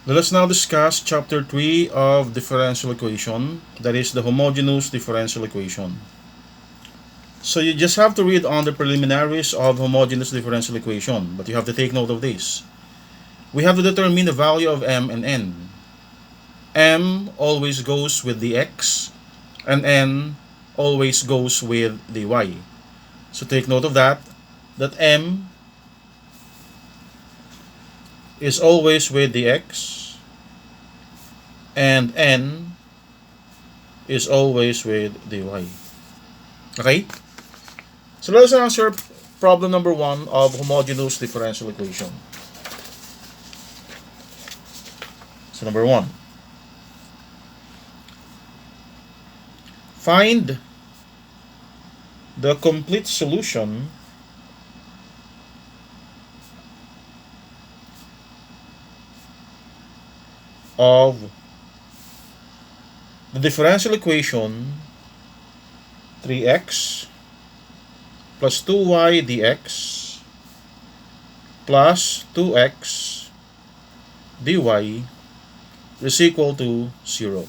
Let us now discuss chapter 3 of differential equation, that is the homogeneous differential equation. So you just have to read on the preliminaries of homogeneous differential equation, but you have to take note of this. We have to determine the value of m and n. M always goes with the x, and n always goes with the y. So take note of that m is always with the x, and n is always with the y. Okay? So let us answer problem number 1 of homogeneous differential equation. So number 1. Find the complete solution of the differential equation 3x plus 2y dx plus 2x dy is equal to 0.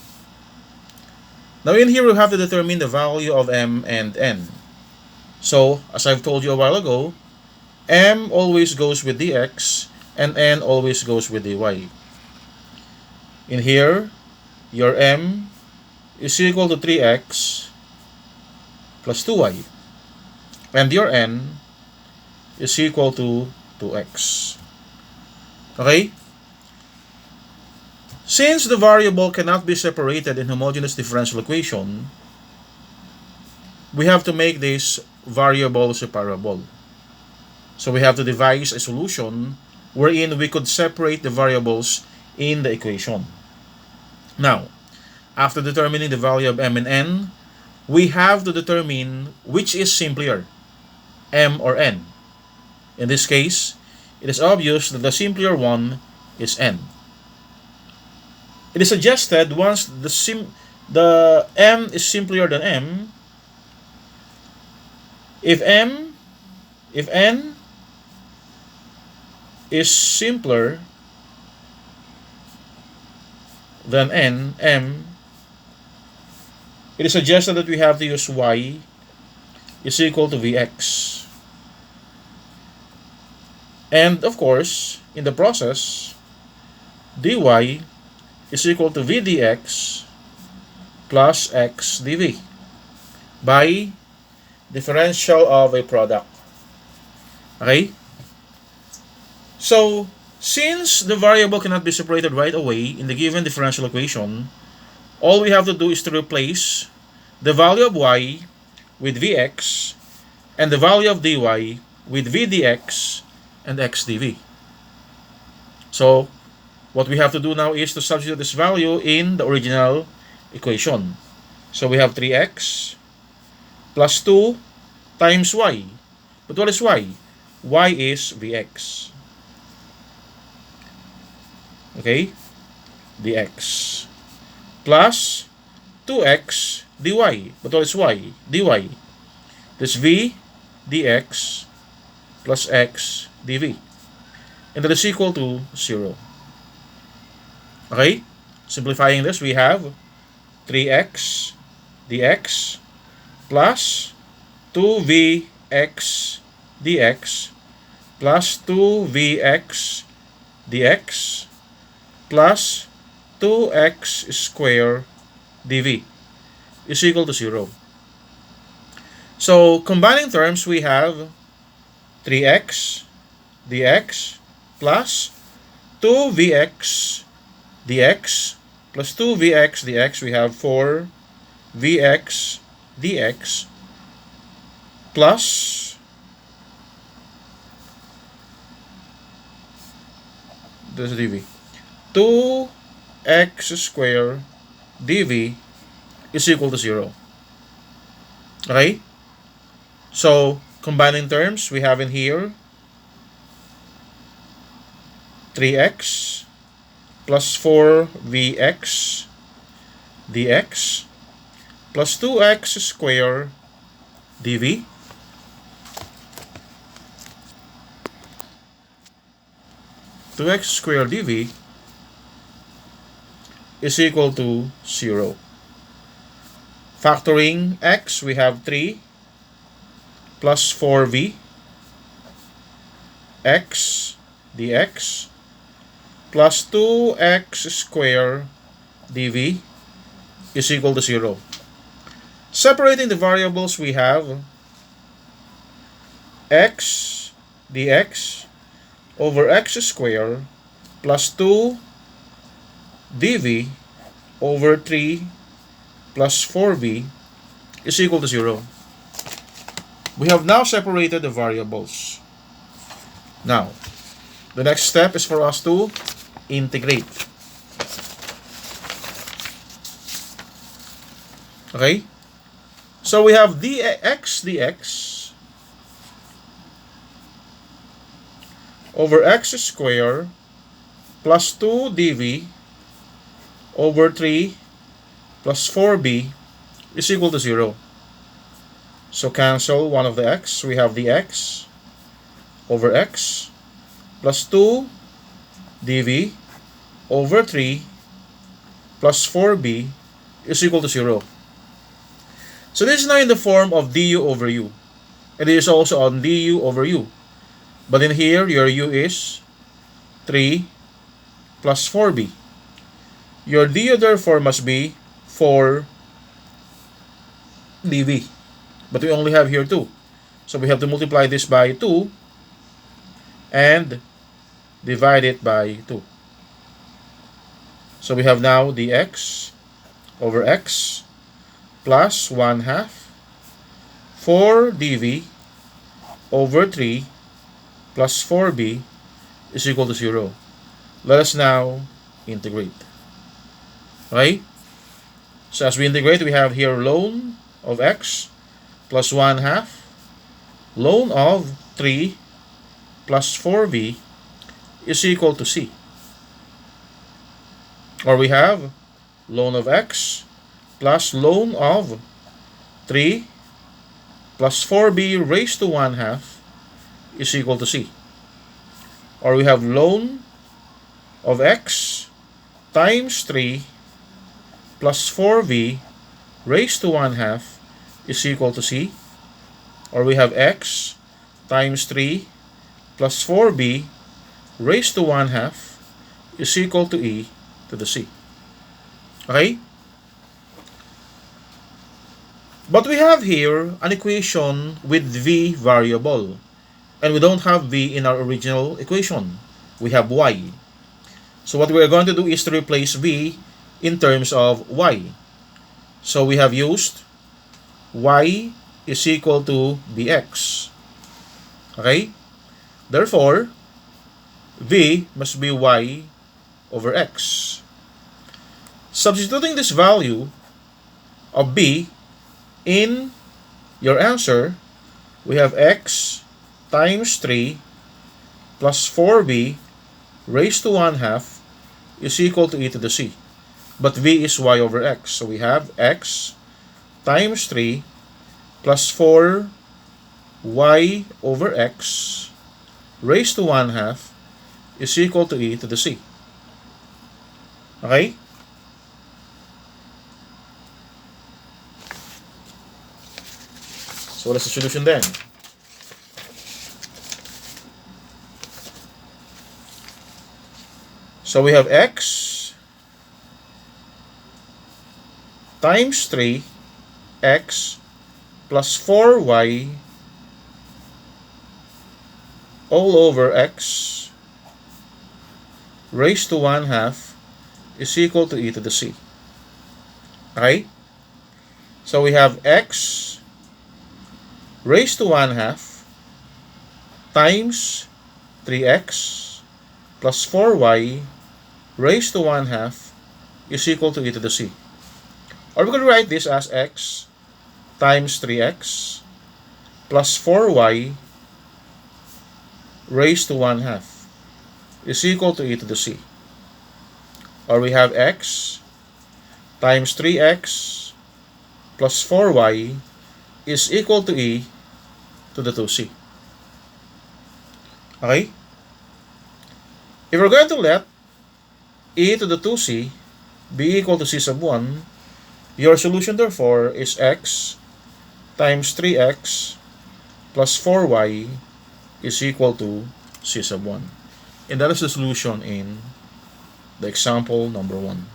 Now in here we have to determine the value of m and n. So as I've told you a while ago, m always goes with the x and n always goes with the y. In here, your m is equal to 3x plus 2y, and your n is equal to 2x. Okay? Since the variable cannot be separated in homogeneous differential equation, we have to make this variable separable. So we have to devise a solution wherein we could separate the variables in the equation. Now, after determining the value of m and n, we have to determine which is simpler, m or n. In this case, it is obvious that the simpler one is n. It is suggested once the m is simpler than m, if n is simpler than m, it is suggested that we have to use y is equal to vx. And of course, in the process, dy is equal to v dx plus x dv by differential of a product. Okay? So, since the variable cannot be separated right away in the given differential equation, all we have to do is to replace the value of y with vx and the value of dy with v dx and x dv. So, what we have to do now is to substitute this value in the original equation. So we have 3x plus 2 times y. But what is y? Y is vx. Okay? dx. Plus 2x dy. But what is y? dy. This v dx plus x dv. And that is equal to 0. Okay? Simplifying this, we have 3x dx plus 2vx dx plus 2vx dx plus 2x squared dv is equal to 0. So, combining terms, we have 3x dx plus 2vx dx plus 2vx dx. We have 4vx dx plus this dv. 2x squared dv is equal to 0. Okay? So, combining terms, we have in here 3x plus 4vx dx plus 2x squared dv is equal to 0. Factoring x, we have 3 plus 4v x dx plus 2x squared dv is equal to 0. Separating the variables, we have x dx over x squared plus 2 dv over 3 plus 4v is equal to 0. We have now separated the variables. Now, the next step is for us to integrate. Okay? So we have dx dx over x squared plus 2 dv over 3 plus 4b is equal to 0. So cancel one of the x. We have dx over x plus 2 dv over 3 plus 4b is equal to 0. So this is now in the form of du over u. And it is also on du over u. But in here, your u is 3 plus 4b. Your du therefore must be 4 dv. But we only have here 2. So we have to multiply this by 2 and divide it by 2. So we have now dx over x plus 1/2 4 dv over 3 plus 4b is equal to 0. Let us now integrate. Okay? So as we integrate, we have here ln of x plus 1/2 ln of 3 plus 4b is equal to c. Or we have ln of x plus ln of 3 plus 4b raised to 1/2 is equal to c. Or we have ln of x times 3 plus 4v raised to 1/2 is equal to c. Or we have x times 3 plus 4b raised to 1/2 is equal to e to the c. Okay? But we have here an equation with v variable. And we don't have v in our original equation. We have y. So what we're going to do is to replace v in terms of y. So we have used y is equal to bx. Okay? Therefore, v must be y over x. Substituting this value of b in your answer, we have x times 3 plus 4b raised to 1/2 is equal to e to the c. But v is y over x. So we have x times 3 plus 4y over x raised to 1/2 is equal to e to the c. Okay? So what is the solution then? So we have x times 3x plus 4y all over x raised to 1/2 is equal to e to the c. Okay? So we have x raised to 1/2 times 3x plus 4y raised to 1/2 is equal to e to the c. Or we could write this as x times 3x plus 4y raised to 1/2 is equal to e to the c. Or we have x times 3x plus 4y is equal to e to the 2c. Okay? If we're going to let e to the 2c b equal to c sub 1, your solution therefore is x times 3x plus 4y is equal to c sub 1. And that is the solution in the example number 1.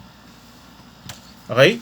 Okay?